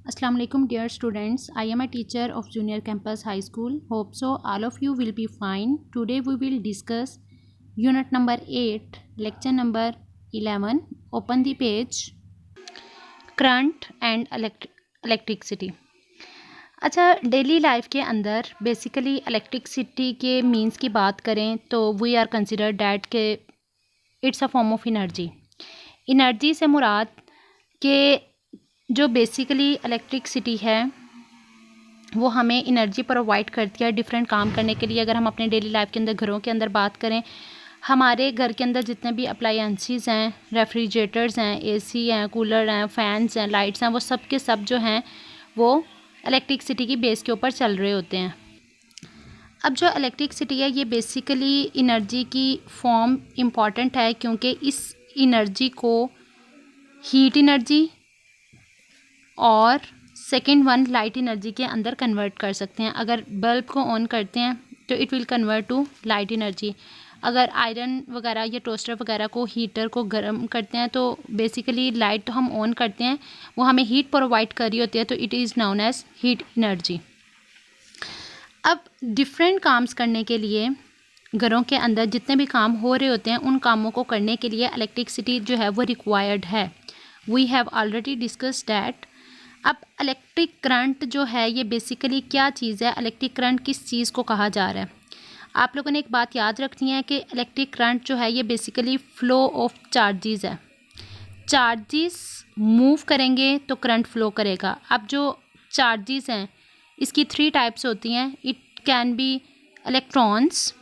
Assalamu alaikum dear students. I am a teacher of Junior Campus High School. Hope so all of you will be fine. Today we will discuss unit number 8, lecture number 11. Open the page. Current and electricity. अच्छा, daily life के अंदर basically electricity के means की बात करें तो we are consider that के it's a form of energy. Energy से मुराद के जो बेसिकली इलेक्ट्रिसिटी है वो हमें एनर्जी प्रोवाइड करती है डिफरेंट काम करने के लिए. अगर हम अपने डेली लाइफ के अंदर घरों के अंदर बात करें, हमारे घर के अंदर जितने भी अप्लायंसेस हैं, रेफ्रिजरेटर्स हैं, एसी हैं, कूलर हैं, फैंस हैं, लाइट्स हैं, वो सब के सब जो हैं वो इलेक्ट्रिसिटी की बेस के ऊपर चल रहे होते हैं. अब जो इलेक्ट्रिसिटी है ये बेसिकली एनर्जी की फॉर्म इम्पॉर्टेंट है क्योंकि इस एनर्जी को हीट एनर्जी और सेकेंड वन लाइट एनर्जी के अंदर कन्वर्ट कर सकते हैं. अगर बल्ब को ऑन करते हैं तो it will convert to light energy. अगर आयरन वगैरह या टोस्टर वगैरह को हीटर को गर्म करते हैं तो बेसिकली लाइट तो हम ऑन करते हैं, वो हमें हीट प्रोवाइड कर रही होती है, तो it is known as heat energy. अब डिफरेंट काम्स करने के लिए घरों के अंदर जितने भी काम हो रहे होते हैं उन कामों को करने के लिए इलेक्ट्रिसिटी जो है वो रिक्वायर्ड है. We have already discuss that. अब इलेक्ट्रिक करंट जो है ये बेसिकली क्या चीज़ है, इलेक्ट्रिक करंट किस चीज़ को कहा जा रहा है. आप लोगों ने एक बात याद रखनी है कि इलेक्ट्रिक करंट जो है ये बेसिकली फ़्लो ऑफ चार्जेस है. चार्जेस मूव करेंगे तो करंट फ़्लो करेगा. अब जो चार्जेस हैं इसकी 3 टाइप्स होती हैं. It can be electrons,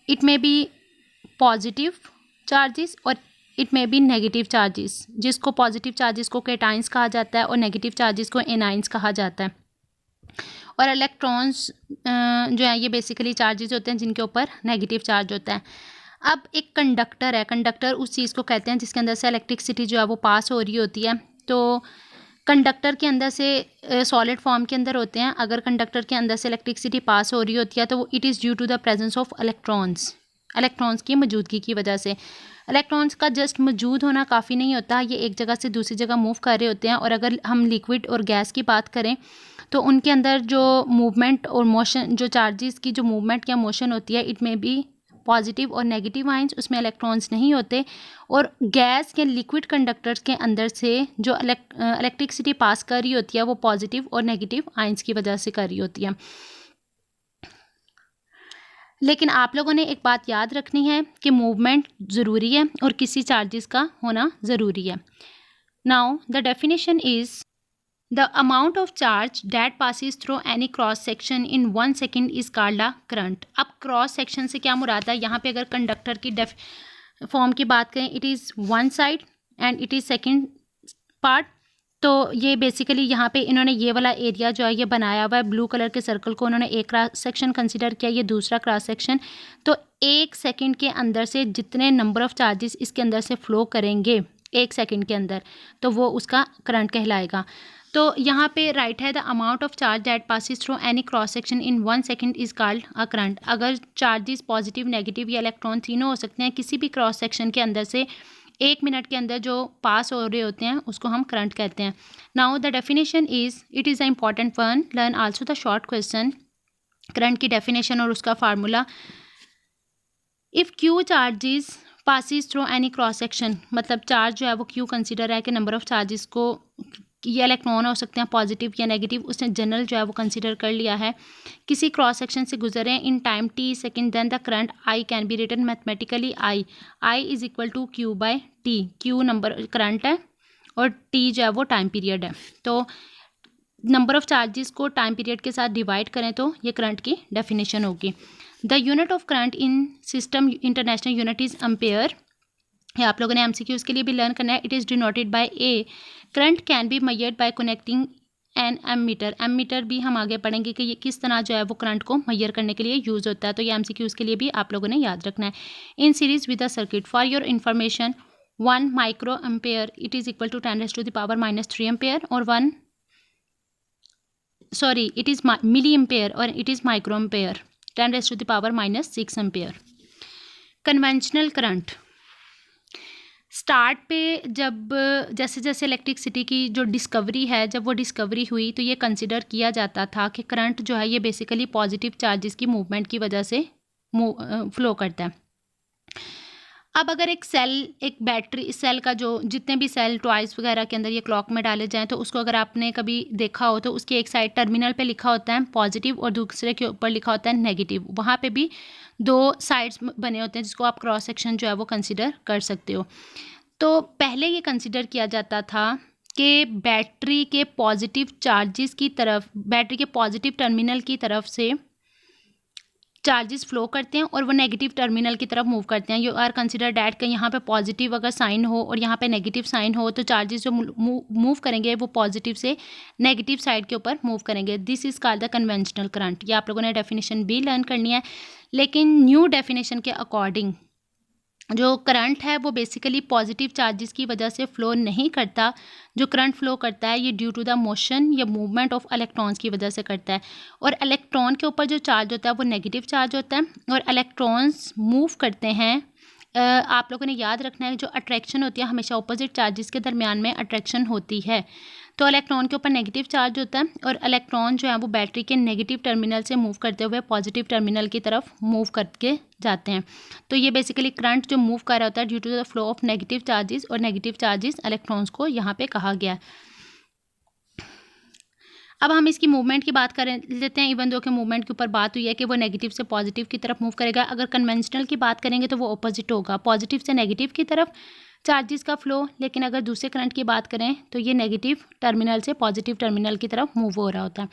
it may be positive charges और it may be negative charges. जिसको पॉजिटिव चार्जेस को कैटाइंस कहा जाता है और नेगेटिव चार्जेस को एनाइंस कहा जाता है. और इलेक्ट्रॉन्स जो है ये बेसिकली चार्जेस होते हैं जिनके ऊपर नेगेटिव चार्ज होता है. अब एक कंडक्टर है, कंडक्टर उस चीज़ को कहते हैं जिसके अंदर से इलेक्ट्रिसिटी जो है वो पास हो रही होती है. तो कंडक्टर के अंदर से सॉलिड फॉर्म के अंदर होते हैं. अगर कंडक्टर के अंदर से इलेक्ट्रिसिटी पास हो रही होती है तो it is due to the presence of electrons की मौजूदगी की वजह से. इलेक्ट्रॉन्स का जस्ट मौजूद होना काफ़ी नहीं होता, ये एक जगह से दूसरी जगह मूव कर रहे होते हैं. और अगर हम लिक्विड और गैस की बात करें तो उनके अंदर जो मूवमेंट और मोशन, जो चार्जेस की जो मूवमेंट या मोशन होती है, इट में भी पॉजिटिव और नेगेटिव आइंस, उसमें इलेक्ट्रॉन्स नहीं होते. और गैस या लिक्विड कंडक्टर्स के अंदर से जो इलेक्ट्रिसिटी पास कर रही होती है वो पॉजिटिव और नेगेटिव आइंस की वजह से कर रही होती है. लेकिन आप लोगों ने एक बात याद रखनी है कि मूवमेंट ज़रूरी है और किसी चार्जेस का होना ज़रूरी है. Now the definition is the amount of charge that passes through any cross section in 1 second is called a current. अब क्रॉस सेक्शन से क्या मुराद है, यहाँ पे अगर कंडक्टर की फॉर्म की बात करें, it is one side and it is second part. तो ये बेसिकली यहाँ पे इन्होंने ये वाला एरिया जो है ये बनाया हुआ है, ब्लू कलर के सर्कल को उन्होंने एक क्रॉस सेक्शन कंसिडर किया, ये दूसरा क्रॉस सेक्शन. तो 1 सेकेंड के अंदर से जितने नंबर ऑफ़ चार्जेस इसके अंदर से फ़्लो करेंगे 1 सेकेंड के अंदर, तो वो उसका करंट कहलाएगा. तो यहाँ पे राइट है the amount of charge that passes through any cross section in 1 second is called a current. अगर चार्जेस पॉजिटिव, नेगेटिव या इलेक्ट्रॉन तीनों हो सकते हैं किसी भी क्रॉस सेक्शन के अंदर से 1 मिनट के अंदर जो पास हो रहे होते हैं उसको हम करंट कहते हैं. Now the definition is, it is a important one, learn also the short question. Current की डेफिनेशन और उसका formula. If Q charges passes through any cross section, मतलब चार्ज जो है वो क्यू कंसिडर है कि नंबर ऑफ़ चार्जेस को, ये इलेक्ट्रॉन हो सकते हैं पॉजिटिव या नेगेटिव, उसने जनरल जो है वो कंसिडर कर लिया है, किसी क्रॉस सेक्शन से गुजरे in time T second, then the current I can be written mathematically I is equal to Q by T. Q number current है और टी जो है वो टाइम पीरियड है. तो नंबर ऑफ़ चार्जेस को टाइम पीरियड के साथ डिवाइड करें तो ये करंट की डेफिनेशन होगी. The unit of current in system international unit is ampere. आप लोगों ने एमसीक्यूज़ के लिए भी लर्न करना है. It is denoted by A. Current can be measured by connecting an ammeter. Ammeter भी हम आगे पढ़ेंगे कि ये किस तरह जो है वो करंट को मेजर करने के लिए यूज़ होता है. तो ये एमसीक्यूज़ के लिए भी आप लोगों ने याद रखना है. In series with a circuit for your information, 1 micro ampere it is equal to 10⁻³ ampere और इट इज़ मिली एम्पेयर और it is micro ampere 10⁻⁻⁶ ampere. Conventional current. Start पे जब जैसे जैसे इलेक्ट्रिसिटी की जो डिस्कवरी है, जब वो डिस्कवरी हुई तो ये कंसिडर किया जाता था कि करंट जो है ये बेसिकली पॉजिटिव चार्जेस की मूवमेंट की वजह से फ्लो करता है। अब अगर एक सेल, एक बैटरी सेल का जो जितने भी सेल टॉयज वगैरह के अंदर ये क्लॉक में डाले जाएं तो उसको अगर आपने कभी देखा हो तो उसकी एक साइड टर्मिनल पे लिखा होता है पॉजिटिव और दूसरे के ऊपर लिखा होता है नेगेटिव। वहाँ पे भी दो साइड्स बने होते हैं जिसको आप क्रॉस सेक्शन जो है वो कंसिडर कर सकते हो। तो पहले ये कंसिडर किया जाता था कि बैटरी के पॉजिटिव चार्जेस की तरफ, बैटरी के पॉजिटिव टर्मिनल की तरफ से चार्जेस फ्लो करते हैं और वो नेगेटिव टर्मिनल की तरफ मूव करते हैं। यू आर कंसिडर डैट कि यहाँ पे पॉजिटिव अगर साइन हो और यहाँ पे नेगेटिव साइन हो तो चार्जेस जो मूव करेंगे वो पॉजिटिव से नेगेटिव साइड के ऊपर मूव करेंगे। This is called the conventional current. ये आप लोगों ने डेफिनेशन भी लर्न करनी है, लेकिन न्यू डेफिनेशन के अकॉर्डिंग जो करंट है वो बेसिकली पॉजिटिव चार्जेस की वजह से फ्लो नहीं करता। जो करंट फ्लो करता है ये ड्यू टू द मोशन या मूवमेंट ऑफ इलेक्ट्रॉन्स की वजह से करता है। और इलेक्ट्रॉन के ऊपर जो चार्ज होता है वो नेगेटिव चार्ज होता है और इलेक्ट्रॉन्स मूव करते हैं। आप लोगों ने याद रखना है जो अट्रैक्शन होती है हमेशा अपोजिट चार्जेस के दरमियान में अट्रैक्शन होती है। तो इलेक्ट्रॉन के ऊपर नेगेटिव चार्ज होता है और इलेक्ट्रॉन जो है वो बैटरी के नेगेटिव टर्मिनल से मूव करते हुए पॉजिटिव टर्मिनल की तरफ मूव करके जाते हैं। तो ये बेसिकली करंट जो मूव कर रहा होता है due to the flow of negative charges, और नेगेटिव चार्जेस इलेक्ट्रॉन्स को यहाँ पे कहा गया है। अब हम इसकी मूवमेंट की बात कर लेते हैं। इवन दो के मूवमेंट के ऊपर बात हुई है कि वो नेगेटिव से पॉजिटिव की तरफ मूव करेगा। अगर कन्वेंशनल की बात करेंगे तो वो ऑपोजिट होगा, पॉजिटिव से नेगेटिव की तरफ चार्जेस का फ्लो। लेकिन अगर दूसरे करंट की बात करें तो ये नेगेटिव टर्मिनल से पॉजिटिव टर्मिनल की तरफ मूव हो रहा होता है।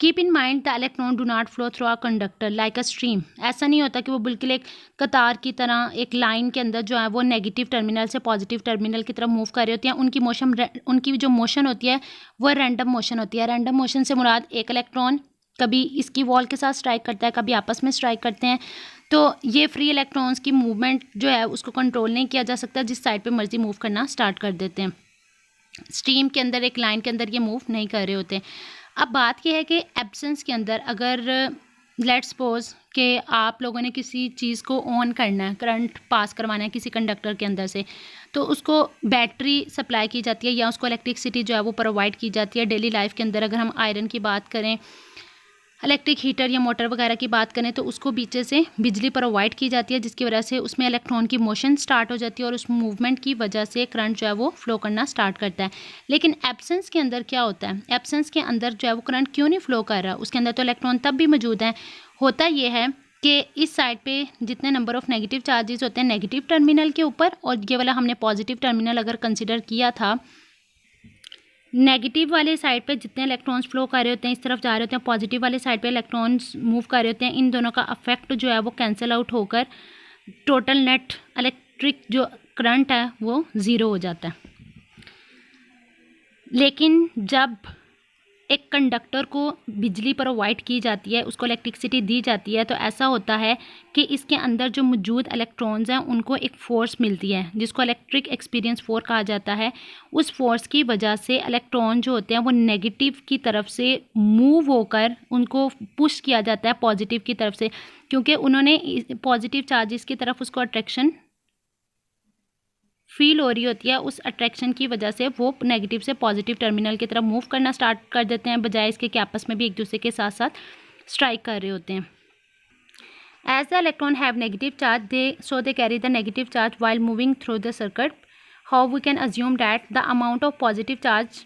Keep in mind the electron do not flow through a conductor like a stream. ऐसा नहीं होता कि वो बिल्कुल एक कतार की तरह एक लाइन के अंदर जो है वो नेगेटिव टर्मिनल से पॉजिटिव टर्मिनल की तरफ मूव कर रही होती हैं। उनकी जो मोशन होती है वो रैंडम मोशन होती है। रैंडम मोशन से मुराद एक इलेक्ट्रॉन कभी इसकी वॉल के साथ स्ट्राइक करता है, कभी आपस में स्ट्राइक करते हैं। तो ये फ्री इलेक्ट्रॉन्स की मूवमेंट जो है उसको कंट्रोल नहीं किया जा सकता, जिस साइड पे मर्जी मूव करना स्टार्ट कर देते हैं। स्ट्रीम के अंदर एक लाइन के अंदर ये मूव नहीं कर रहे होते। अब बात यह है कि एब्सेंस के अंदर अगर लेट्स सपोज कि आप लोगों ने किसी चीज़ को ऑन करना है, करंट पास करवाना है किसी कंडक्टर के अंदर से, तो उसको बैटरी सप्लाई की जाती है या उसको इलेक्ट्रिसिटी जो है वो प्रोवाइड की जाती है। डेली लाइफ के अंदर अगर हम आयरन की बात करें, इलेक्ट्रिक हीटर या मोटर वगैरह की बात करें तो उसको पीछे से बिजली प्रोवाइड की जाती है, जिसकी वजह से उसमें इलेक्ट्रॉन की मोशन स्टार्ट हो जाती है और उस मूवमेंट की वजह से करंट जो है वो फ्लो करना स्टार्ट करता है। लेकिन एब्सेंस के अंदर क्या होता है, एब्सेंस के अंदर जो है वो करंट क्यों नहीं फ्लो कर रहा? उसके अंदर तो इलेक्ट्रॉन तब भी मौजूद हैं। होता ये है कि इस साइड पे जितने नंबर ऑफ नेगेटिव चार्जेस होते हैं नेगेटिव टर्मिनल के ऊपर, और ये वाला हमने पॉजिटिव टर्मिनल अगर कंसिडर किया था, नेगेटिव वाले साइड पे जितने इलेक्ट्रॉन्स फ्लो कर रहे होते हैं इस तरफ जा रहे होते हैं, पॉजिटिव वाले साइड पे इलेक्ट्रॉन्स मूव कर रहे होते हैं। इन दोनों का अफेक्ट जो है वो कैंसिल आउट होकर टोटल नेट इलेक्ट्रिक जो करंट है वो ज़ीरो हो जाता है। लेकिन जब एक कंडक्टर को बिजली प्रोवाइड की जाती है, उसको इलेक्ट्रिसिटी दी जाती है, तो ऐसा होता है कि इसके अंदर जो मौजूद इलेक्ट्रॉन्स हैं उनको एक फ़ोर्स मिलती है जिसको इलेक्ट्रिक एक्सपीरियंस फोर्स कहा जाता है। उस फोर्स की वजह से इलेक्ट्रॉन जो होते हैं वो नेगेटिव की तरफ से मूव होकर उनको पुश किया जाता है पॉजिटिव की तरफ से, क्योंकि उन्होंने पॉजिटिव चार्जेस की तरफ उसको अट्रैक्शन फील हो रही होती है। उस अट्रैक्शन की वजह से वो नेगेटिव से पॉजिटिव टर्मिनल की तरफ मूव करना स्टार्ट कर देते हैं, बजाय इसके कि आपस में भी एक दूसरे के साथ साथ स्ट्राइक कर रहे होते हैं। As the electron have negative charge they carry the negative charge while moving through the circuit. How we can assume that the amount of positive charge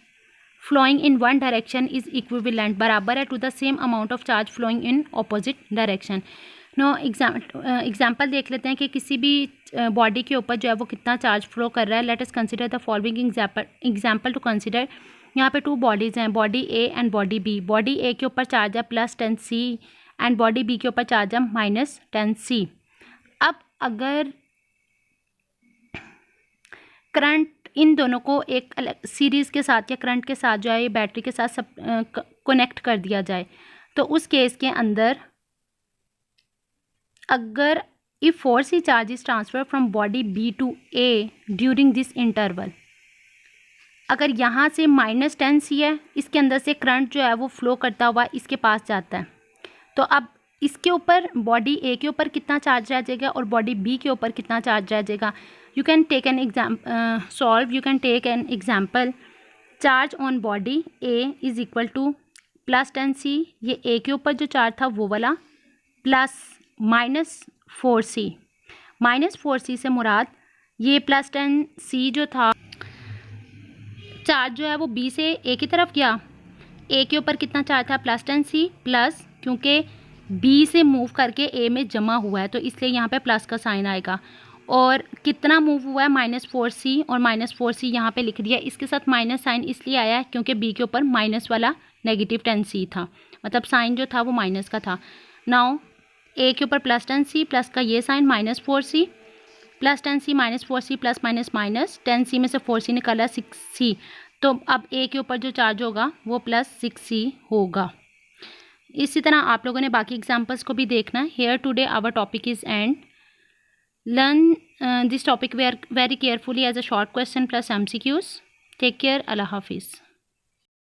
flowing in one direction is equivalent, बराबर है to the same amount of charge flowing in opposite direction. No example देख लेते हैं कि किसी भी body के ऊपर जो है वो कितना चार्ज फ्लो कर रहा है। Let us consider the following example to consider. यहाँ पे टू बॉडीज़ हैं, body A and body B. Body A के ऊपर चार्ज है +10C एंड बॉडी बी के ऊपर चार्ज है -10C। अब अगर करंट इन दोनों को एक सीरीज़ के साथ या करंट के साथ जो है ये बैटरी के साथ कनेक्ट कर दिया जाए, तो उस केस के अंदर अगर if 4C charge is transferred from body B to A during this interval, अगर यहाँ से -10C है, इसके अंदर से करंट जो है वो फ्लो करता हुआ इसके पास जाता है, तो अब इसके ऊपर बॉडी ए के ऊपर कितना चार्ज आ जाएगा और बॉडी बी के ऊपर कितना चार्ज आ जाएगा. You can take an you can take an example. Charge on body A is equal to plus 10c. ये ए के ऊपर जो चार्ज था वो वाला, प्लस -4c. -4c से मुराद ये प्लस 10c जो था, चार्ज जो है वो बी से ए की तरफ गया. ए के ऊपर कितना चार्ज था, प्लस 10c, प्लस क्योंकि बी से मूव करके ए में जमा हुआ है तो इसलिए यहाँ पे प्लस का साइन आएगा. और कितना मूव हुआ है, -4c, और -4c यहाँ पे लिख दिया. इसके साथ माइनस साइन इसलिए आया है क्योंकि बी के ऊपर माइनस वाला -10c था, मतलब साइन जो था वो माइनस का था. नाउ ए के ऊपर प्लस 10c, प्लस का ये sign, -4c, plus 10c -4c, plus minus minus, 10c में से 4c निकाला, 6c. तो अब ए के ऊपर जो चार्ज होगा वो +6c होगा. इसी तरह आप लोगों ने बाकी एग्जांपल्स को भी देखना. Here today our topic is and. Learn this topic very carefully as a short question plus MCQs. Take care. अल्लाह हाफिज़.